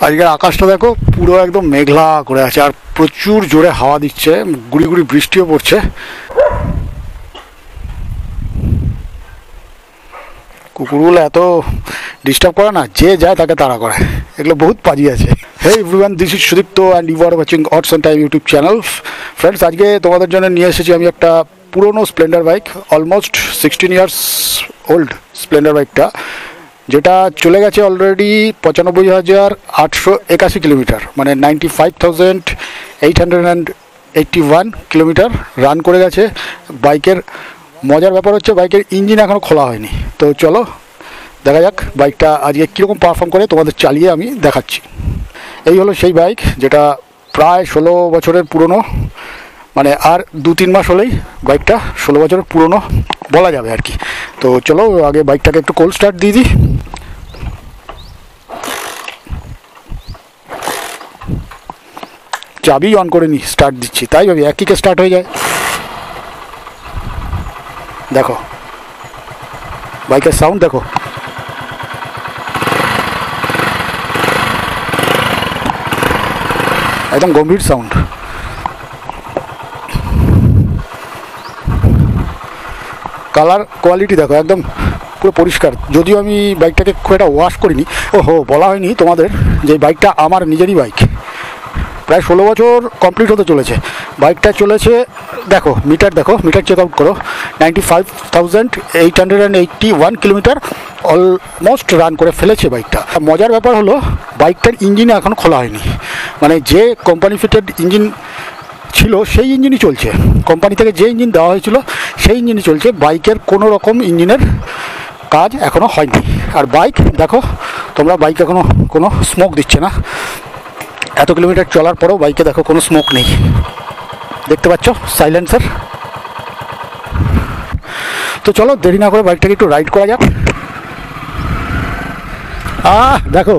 আজকের আকাশটা দেখো পুরো একদম মেঘলা করে আছে, আর প্রচুর জোরে হাওয়া দিচ্ছে, গুড়ি গুড়ি বৃষ্টিও পড়ছে। কুকুরগুলো এত ডিস্টার্ব করে না, যে যায় তাকে তাড়া করে, এগুলো বহুত পাজি আছে। Hey everyone, this is Sudipta and you are watching odds on time YouTube channel. Friends, আজকে তোমাদের জন্য নিয়ে এসেছি আমি একটা পুরনো Splendor bike, almost 16 years old Splendor বাইকটা, যেটা চলে গেছে অলরেডি 95,881 কিলোমিটার, মানে 95,881 কিলোমিটার রান করে গেছে। বাইকের মজার ব্যাপার হচ্ছে বাইকের ইঞ্জিন এখনও খোলা হয়নি। তো চলো দেখা যাক বাইকটা আজকে কীরকম পারফর্ম করে, তোমাদের চালিয়ে আমি দেখাচ্ছি। এই হলো সেই বাইক যেটা প্রায় 16 বছরের পুরনো, মানে আর 2-3 মাস হলেই বাইকটা 16 বছরের পুরনো বলা যাবে আর কি। তো চলো আগে বাইকটাকে একটু কোল্ড স্টার্ট দিয়ে দিই। চাবি অন করে নি, স্টার্ট দিচ্ছি, তাই ভাবি এক কিকে স্টার্ট হয়ে যায়। দেখো বাইকের সাউন্ড দেখো, একদম গম্ভীর সাউন্ড। কালার কোয়ালিটি দেখো একদম পুরো পরিষ্কার। যদিও আমি বাইকটাকে খুব একটা ওয়াশ করিনি। ওহো, বলা হয়নি তোমাদের যে বাইকটা আমার নিজেরই বাইক, প্রায় 16 বছর কমপ্লিট হতে চলেছে। বাইকটা চলেছে, দেখো মিটার, দেখো মিটার চেক আউট করো, 95,881 কিলোমিটার অলমোস্ট রান করে ফেলেছে বাইকটা। মজার ব্যাপার হলো বাইকটার ইঞ্জিন এখনও খোলা হয়নি, মানে যে কোম্পানি ফিটেড ইঞ্জিন ছিল সেই ইঞ্জিনই চলছে, কোম্পানি থেকে যে ইঞ্জিন দেওয়া হয়েছিল সেই ইঞ্জিনই চলছে। বাইকের কোনো রকম ইঞ্জিনের কাজ এখনও হয়নি। আর বাইক দেখো তোমরা, বাইক এখনও কোনো স্মোক দিচ্ছে না। এত কিলোমিটার চলার পরেও বাইকে দেখো কোনো স্মোক নেই, দেখতে পাচ্ছ সাইলেন্সার। তো চলো দেরি না করে বাইকটাকে একটু রাইড করা যাক। দেখো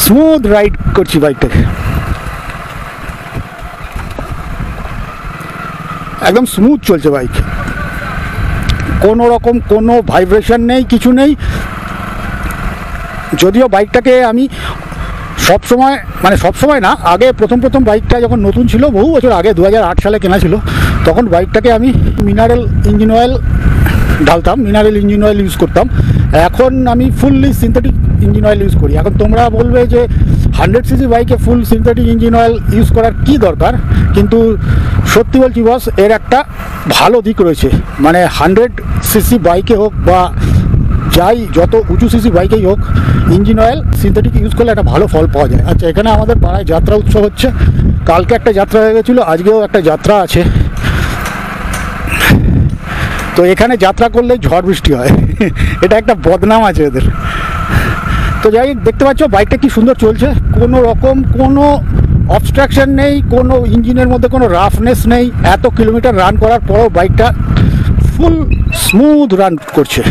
স্মুথ রাইড করছি বাইকটাকে, একদম স্মুথ চলছে বাইক, কোনো রকম কোনো ভাইব্রেশন নেই, কিছু নেই। যদিও বাইকটাকে আমি সবসময়, মানে সবসময় না, আগে প্রথম বাইকটা যখন নতুন ছিল, বহু বছর আগে 2008 সালে কেনা ছিল, তখন বাইকটাকে আমি মিনারেল ইঞ্জিন অয়েল ঢালতাম, মিনারেল ইঞ্জিন অয়েল ইউজ করতাম। এখন আমি fully synthetic engine oil use করি। এখন তোমরা বলবে যে 100cc বাইকে full synthetic engine oil use করার কী দরকার, কিন্তু সত্যি বলছি বস, এর একটা ভালো দিক রয়েছে। মানে 100cc বাইকে হোক বা যাই যত উঁচু সিসি বাইকেই হোক, ইঞ্জিন অয়েল সিনথেটিক ইউজ করলে একটা ভালো ফল পাওয়া যায়। আচ্ছা, এখানে আমাদের পাড়ায় যাত্রা উৎসব হচ্ছে, কালকে একটা যাত্রা হয়ে গেছিলো, আজকেও একটা যাত্রা আছে। তো এখানে যাত্রা করলে ঝড় বৃষ্টি হয়, এটা একটা বদনাম আছে এদের। তো যাই, দেখতে পাচ্ছ বাইকটা কি সুন্দর চলছে, কোনো রকম কোনো অবস্ট্রাকশন নেই, কোনো ইঞ্জিনের মধ্যে কোনো রাফনেস নেই। এত কিলোমিটার রান করার পরেও বাইকটা ফুল স্মুথ রান করছে।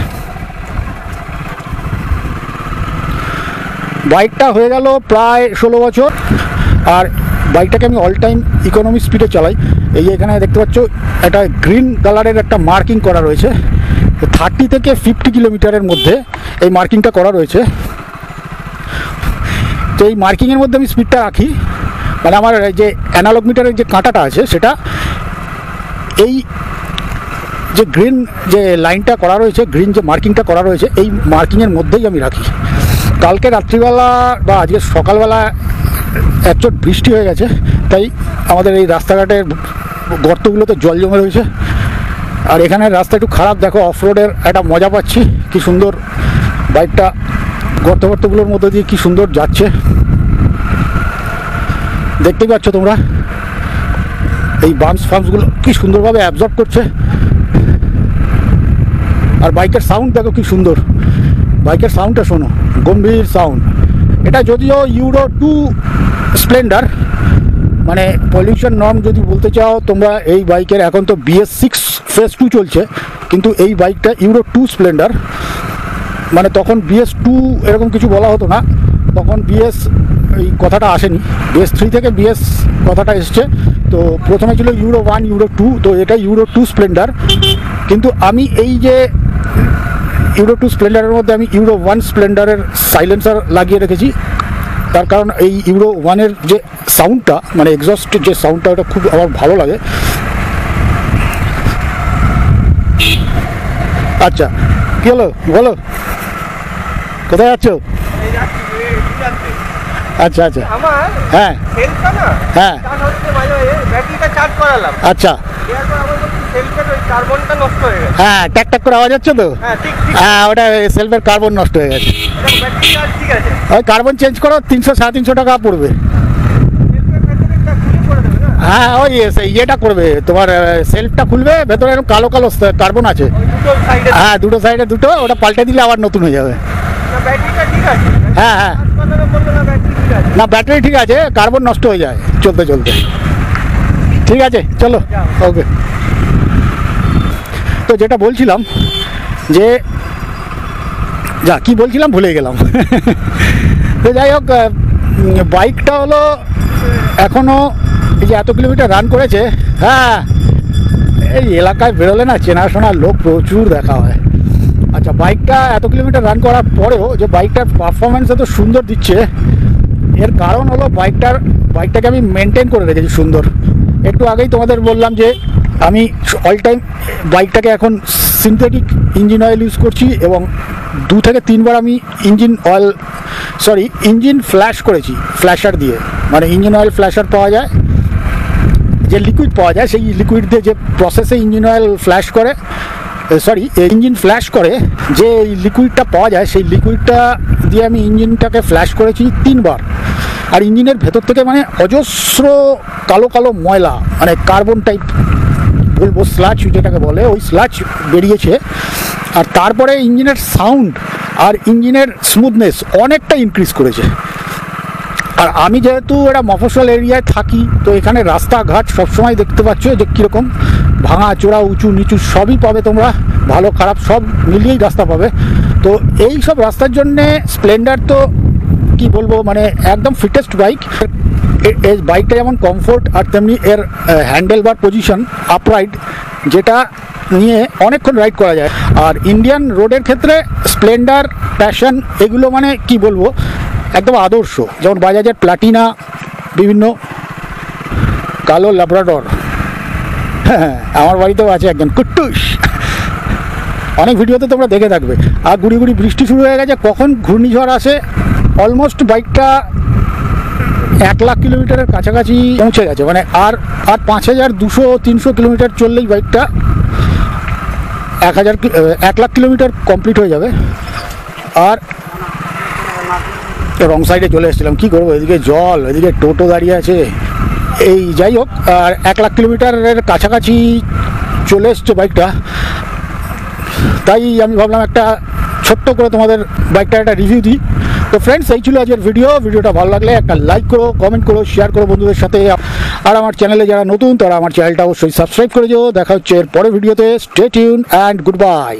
বাইকটা হয়ে গেল প্রায় 16 বছর, আর বাইকটাকে আমি অল টাইম ইকোনমি স্পিডে চালাই। এই এখানে দেখতে পাচ্ছ একটা গ্রিন কালারের একটা মার্কিং করা রয়েছে, 30 থেকে 50 কিলোমিটারের মধ্যে এই মার্কিংটা করা রয়েছে। তো এই মার্কিংয়ের মধ্যে আমি স্পিডটা রাখি, মানে আমার যে অ্যানালগ মিটারের যে কাঁটাটা আছে সেটা এই যে গ্রিন যে লাইনটা করা রয়েছে, গ্রিন যে মার্কিংটা করা রয়েছে, এই মার্কিংয়ের মধ্যেই আমি রাখি। কালকে রাত্রিবেলা বা আজকে সকালবেলা একচোট বৃষ্টি হয়ে গেছে, তাই আমাদের এই রাস্তাঘাটের গর্তগুলোতে জল জমে রয়েছে। আর এখানের রাস্তা একটু খারাপ, দেখো অফ রোডের একটা মজা পাচ্ছি, কি সুন্দর বাইকটা গর্তগুলোর মধ্যে দিয়ে কি সুন্দর যাচ্ছে, দেখতেই পাচ্ছ তোমরা। এই বাম্পসগুলো কি সুন্দরভাবে অ্যাবজর্ব করছে। আর বাইকের সাউন্ড দেখো কি সুন্দর, বাইকের সাউন্ডটা শোনো, গম্ভীর সাউন্ড। এটা যদিও ইউরো 2 স্প্লেন্ডার, মানে পলিউশন নর্ম যদি বলতে চাও তোমরা, এই বাইকের এখন তো BS6 ফেজ 2 চলছে, কিন্তু এই বাইকটা ইউরো 2 স্প্লেন্ডার। মানে তখন BS2 এরকম কিছু বলা হতো না, তখন BS এই কথাটা আসেনি, BS3 থেকে BS কথাটা এসছে। তো প্রথমে ছিল ইউরো 1, ইউরো 2, তো এটা ইউরো 2 স্প্লেন্ডার। কিন্তু আমি এই যে ইউরো 2 স্প্লেন্ডারের মধ্যে আমি ইউরো 1 স্প্লেন্ডারের সাইলেন্সার লাগিয়ে রেখেছি, তার কারণ এই ইউরো 1-এর যে সাউন্ডটা, মানে এক্সস্টের যে সাউন্ডটা, ওটা খুব আমার ভালো লাগে। আচ্ছা, কী হলো বলো, কোথায় যাচ্ছ? আচ্ছা আচ্ছা, হ্যাঁ হ্যাঁ, আচ্ছা হ্যাঁ, ট্যাক ট্যাক করে আওয়াজ হচ্ছে তো, হ্যাঁ ওটা সেলফের কার্বন নষ্ট হয়ে গেছে। ওই কার্বন চেঞ্জ করো, 300-350 টাকা পড়বে। হ্যাঁ ওই ইয়েটা করবে, তোমার সেলফটা খুলবে, ভেতরে এরকম কালো কালো কার্বন আছে, হ্যাঁ দুটো সাইডে দুটো, ওটা পাল্টে দিলে আবার নতুন হয়ে যাবে। হ্যাঁ হ্যাঁ, না ব্যাটারি ঠিক আছে, কার্বন নষ্ট হয়ে যায় চলতে চলতে। ঠিক আছে চলো, ওকে। তো যেটা বলছিলাম যে, যা কি বলছিলাম ভুলে গেলাম। তো যাই হোক, বাইকটা হলো এখনও এই যে এত কিলোমিটার রান করেছে, হ্যাঁ এই এলাকায় বেরোলে না চেনাশোনার লোক প্রচুর দেখা হয়। আচ্ছা, বাইকটা এত কিলোমিটার রান করার পরেও যে বাইকটার পারফরমেন্স এত সুন্দর দিচ্ছে, এর কারণ হলো বাইকটাকে আমি মেনটেন করে রেখেছি সুন্দর। একটু আগেই তোমাদের বললাম যে আমি অল টাইম বাইকটাকে এখন সিনথেটিক ইঞ্জিন অয়েল ইউজ করছি, এবং 2 থেকে 3 বার আমি ইঞ্জিন ফ্ল্যাশ করেছি ফ্ল্যাশার দিয়ে। মানে ইঞ্জিন অয়েল ফ্ল্যাশার পাওয়া যায়, যে লিকুইড পাওয়া যায়, সেই লিকুইড দিয়ে যে প্রসেসে ইঞ্জিন অয়েল ফ্ল্যাশ করে, ইঞ্জিন ফ্ল্যাশ করে যে লিকুইডটা পাওয়া যায়, সেই লিকুইডটা দিয়ে আমি ইঞ্জিনটাকে ফ্ল্যাশ করেছি 3 বার। আর ইঞ্জিনের ভেতর থেকে মানে অজস্র কালো কালো ময়লা, মানে কার্বন টাইপ বলবো, স্লাচ যেটাকে বলে, ওই স্লাচ বেরিয়েছে। আর তারপরে ইঞ্জিনের সাউন্ড আর ইঞ্জিনের স্মুথনেস অনেকটা ইনক্রিজ করেছে। আর আমি যেহেতু একটা মফস্বল এরিয়ায় থাকি, তো এখানে রাস্তাঘাট সবসময় দেখতে পাচ্ছ যে কীরকম ভাঙা চোরা, উঁচু নিচু সবই পাবে তোমরা, ভালো খারাপ সব মিলিয়েই রাস্তা পাবে। তো এই সব রাস্তার জন্যে স্প্লেন্ডার তো কি বলবো, মানে একদম ফিটেস্ট বাইক। এই বাইকটা যেমন কমফোর্ট, আর তেমনি এর হ্যান্ডেল বার পজিশন আপরাইট, যেটা নিয়ে অনেকক্ষণ রাইড করা যায়। আর ইন্ডিয়ান রোডের ক্ষেত্রে স্প্লেন্ডার, প্যাশন এগুলো মানে কি বলবো, একদম আদর্শ। যেমন বাজাজের প্লাটিনা, বিভিন্ন কালো ল্যাব্রাডর, হ্যাঁ আমার বাড়িতেও আছে একজন কুট্টুস, অনেক ভিডিওতে তোমরা দেখে থাকবে। আর গুড়ি গুড়ি বৃষ্টি শুরু হয়ে গেছে, কখন ঘূর্ণিঝড় আসে। অলমোস্ট বাইকটা 1 লাখ কিলোমিটারের কাছাকাছি পৌঁছে গেছে, মানে আর 5200-300 কিলোমিটার চললেই বাইকটা 1 লাখ কিলোমিটার কমপ্লিট হয়ে যাবে। আর রং সাইডে চলে এসেছিলাম, কী করবো, এদিকে জল, এদিকে টোটো দাঁড়িয়ে আছে, এই যাই হোক। আর 1 লাখ কিলোমিটারের কাছাকাছি চলে এসছে বাইকটা, তাই আমি ভাবলাম একটা ছোট্ট করে তোমাদের বাইকটা একটা রিভিউ দিই। তো ফ্রেন্ডস, এই ছিল আজকের ভিডিওটা ভালো লাগলে একটা লাইক করো, কমেন্ট করো, শেয়ার করো বন্ধুদের সাথে। আর আমার চ্যানেলে যারা নতুন, তারা আমার চ্যানেলটা অবশ্যই সাবস্ক্রাইব করে দিও। দেখা হচ্ছে এর পরের ভিডিওতে। Stay tune and good bye.